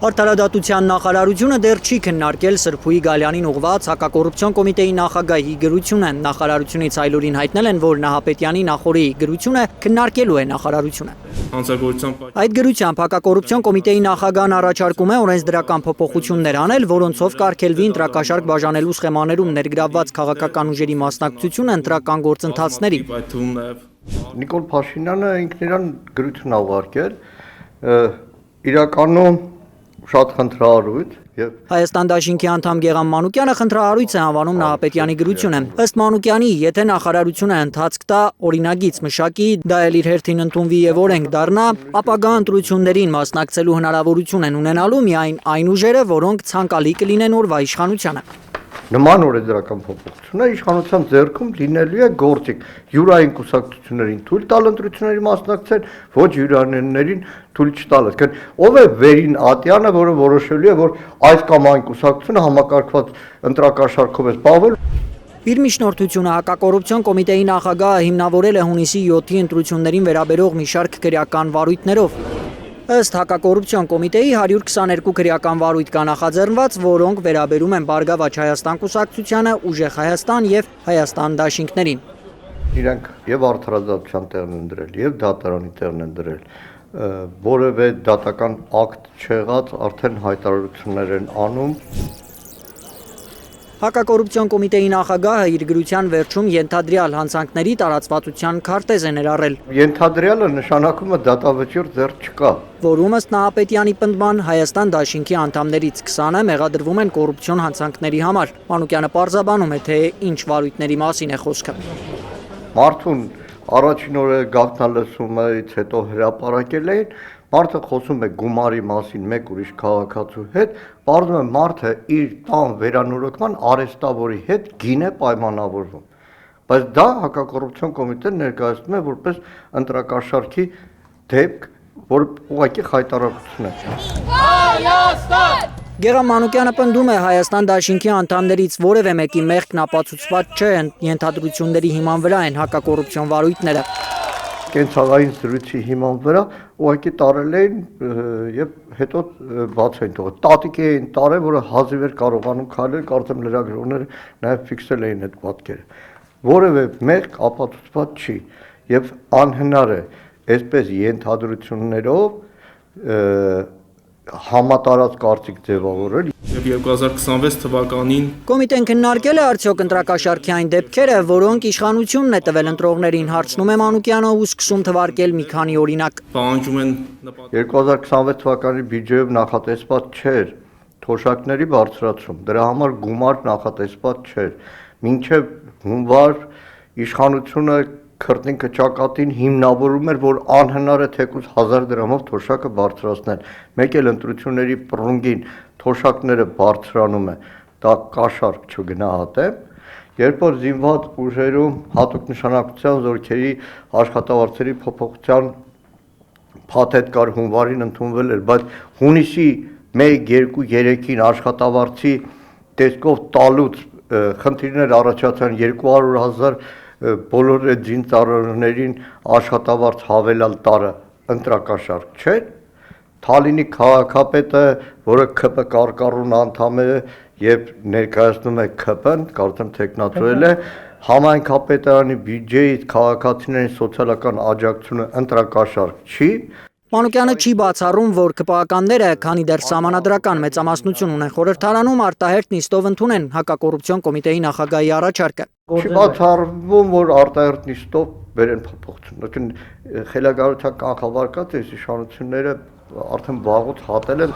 Արդարադատության նախարարությունը դեռ չի քննարկել Սրփուի Գալյանին ուղղված հակակոռուպցիոն կոմիտեի նախագահի գրությունը։ Նախարարությունից այլուրին հայտնել են, որ Նահապետյանի նախորդի գրությունը քննարկելու է նախարարությունը։ Այդ գրությամբ հակակոռուպցիոն կոմիտեի նախագահն առաջարկում է օրենսդրական փոփոխություններ անել, որոնցով կարգելվի ընտրակաշարք բաժանելու սխեմաներում ներգրավված քաղաքական ուժերի մասնակցությունը ընտրական գործընթացների։ Նիկոլ Փաշինյանը ինքն իրան գրություն ուղարկել, իրականում շատ խնդրահարույց եւ Հայաստան դաշինքի անդամ Գեղամ Մանուկյանը խնդրահարույց է անվանում Նահապետյանի գրությունը։ Ըստ Մանուկյանի, եթե նախարարությունը ընթացք տա, օրինագիծ մշակի, դա էլ իր հերթին ընդունվի եւ օրենք դառնա, ապագա ընտրություններին մասնակցելու հնարավորություն են ունենալու միայն այն ուժերը, որոնք ցանկալի կլինեն օրվա իշխանությանը։ Նման օրենսդրական փոփոխությունը իշխանության ձեռքում լինելու է գործիք յուրային կուսակցություններին թույլ տալ ընտրությունների մասնակցել, ոչ յուրայիններին թույլ չտալ։ Այսինքն ով է վերին ատյանը, որը որոշելու է, որ այս կամ այն կուսակցությունը համակարգված ընտրակաշառքով է զբաղվել։ Իր միջնորդությունը հակակոռուպցիոն կոմիտեի նախագահը հիմնավորել է հունիսի 7-ի ընտրություններին վերաբերող մի շարք քրեական վարույթներով։ Ըստ հակակոռուպցիոն կոմիտեի 122 քրեական վարույթ կա նախաձեռնված, որոնք վերաբերում են Բարգավաճ Հայաստան կուսակցությանը, Ուժեղ Հայաստան եւ Հայաստան դաշինքներին։ Իրանք եւ արդարադատության տեղն են դրել, եւ դատարանի տեղն են դրել, որևէ դատական ակտ չեղած արդեն հայտարարություններ են անում։ Հակակոռուպցիոն կոմիտեի նախագահը իր գրության վերջում ենթադրյալ հանցանքների տարածվածության քարտեզ է ներառել։ Ենթադրյալը նշանակում է դատավճիռ դեռ չկա, որում ըստ Նահապետյանի պնդման Հայաստան դաշինքի անդամներից 20-ը մեղադրվում են կոռուպցիոն հանցանքների համար։ Մանուկյանը պարզաբանում է, թե ինչ վարույթների մասին է խոսքը։ Մարդուն առաջին օրը գաղտնալսումից հետո հրապարակել էին, մարդը խոսում է գումարի մասին մեկ ուրիշ քաղաքացու հետ, պարզվում է մարդը իր տան վերանորոգման արեստավորի հետ գին է պայմանավորվում։ Բայց դա հակակոռուպցիոն կոմիտեն ներկայացնում է որպես ընտրակաշառքի դեպք, որ ուղղակի խայտարարություն է։ Գեղամ Մանուկյանը պնդում է Հայաստան դաշինքի անդամներից որևէ մեկի մեղքն ապացուցված չէ, ենթադրությունների հիման վրա են հակակոռուպցիոն վարույթները։ Կենցաղային զրույցի հիման վրա ուղղակի տարել էին եւ հետո բաց էին թողել։ Տատիկի էին տարել, որը հազիվ էր կարողանում քայլել, կարծեմ լրագրողները նաեւ ֆիքսել էին այդ պատկերը։ Որևէ մեղք ապացուցված չի եւ անհնար է այսպես ենթադրություններով համատարած կարծիք ձևավորել։ Եվ 2026 թվականին Կոմիտեն քննարկել է արդյոք ընտրակաշառքի այն դեպքերը, որոնք իշխանությունն է տվել ընտրողներին, հարցնում է Մանուկյանը ու սկսում թվարկել մի քանի օրինակ։ պահանջում են 2026 թվականի բյուջեով նախատեսված չէր թոշակների բարձրացում, դրա համար գումար նախատեսված չէր։ Մինչև հունվար իշխանությունը քրտնինքը ճակատին հիմնավորում էր, որ անհնար է թեկուզ 1000 դրամով թոշակը բարձրացնել։ Մեկ էլ ընտրությունների պռունգին թոշակները բարձրանում է, դա կաշառք չգնահատեմ։ Երբ որ զինված ուժերում հատուկ նշանակության զորքերի աշխատավարձերի փոփոխության փաթեթ կար հունվարին ընդունվել էր, բայց հունիսի 1, 2, 3-ին աշխատավարձի տեսքով տալուց խնդիրներ առաջացան 200,000 բոլոր այդ զինծառայողներին աշխատավարձ հավելալ տարը ընտրակաշառք չէ։ Թալինի քաղաքապետը, որը ՔՊ կարկառուն անդամ է եւ ներկայացնում է ՔՊ-ն, կարծեմ տեխնացուել է, համայնքապետարանի բյուջեից քաղաքացիների սոցիալական աջակցությունը ընտրակաշառք չի։ Մանուկյանը չի բացառում, որ ԿՊԱ-ականները, քանի դեռ սահմանադրական մեծամասնություն ունեն խորհրդարանում, արտահերթ նիստով ընդունեն հակակոռուպցիոն կոմիտեի նախագահի առաջարկը։ Չի բացառվում, որ արտահերթ նիստով բերեն փոփոխություն։ Խելագարության կանխավարկած այս իշխանությունները արդեն վաղուց հատել են։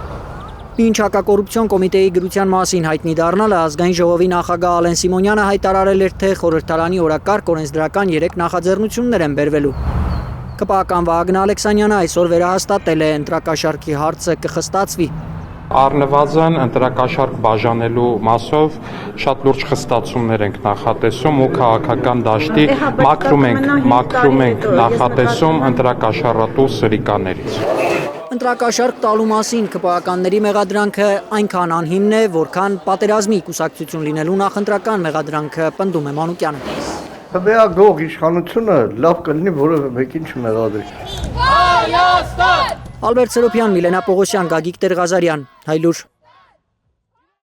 Ինչ հակակոռուպցիոն կոմիտեի գրության մասին հայտնի դառնալը ազգային ժողովի նախագահ Ալեն Սիմոնյանը հայտարարել էր, թե խորհրդարանի օրակարգ օրենսդրական 3 նախաձեռնություններ են բերվելու։ ԿՊԱ-ական Վահագն Ալեքսանյանը այսօր վերահաստատել է ընտրակաշառքի հարցը կխստացվի։ Առնվազն ընտրակաշառք բաժանելու մասով շատ լուրջ խստացումներ ենք նախատեսում ու քաղաքական դաշտի մաքրում ենք նախատեսում ընտրակաշառատու սրիկաներից։ Ընտրակաշառք տալու մասին ԿՊԱ-ականների մեղադրանքը այնքան անհիմն է, որքան պատերազմի կուսակցություն լինելու նախընտրական մեղադրանքը, պնդում է Մանուկյանը։ Հվեագող իշխանությունը լավ կլինի որևէ մեկին չմեղադրի։ Ալբերտ Սերոբյան, Միլենա Պողոսյան, Գագիկ Տեր-Ղազարյան, Հայլուր։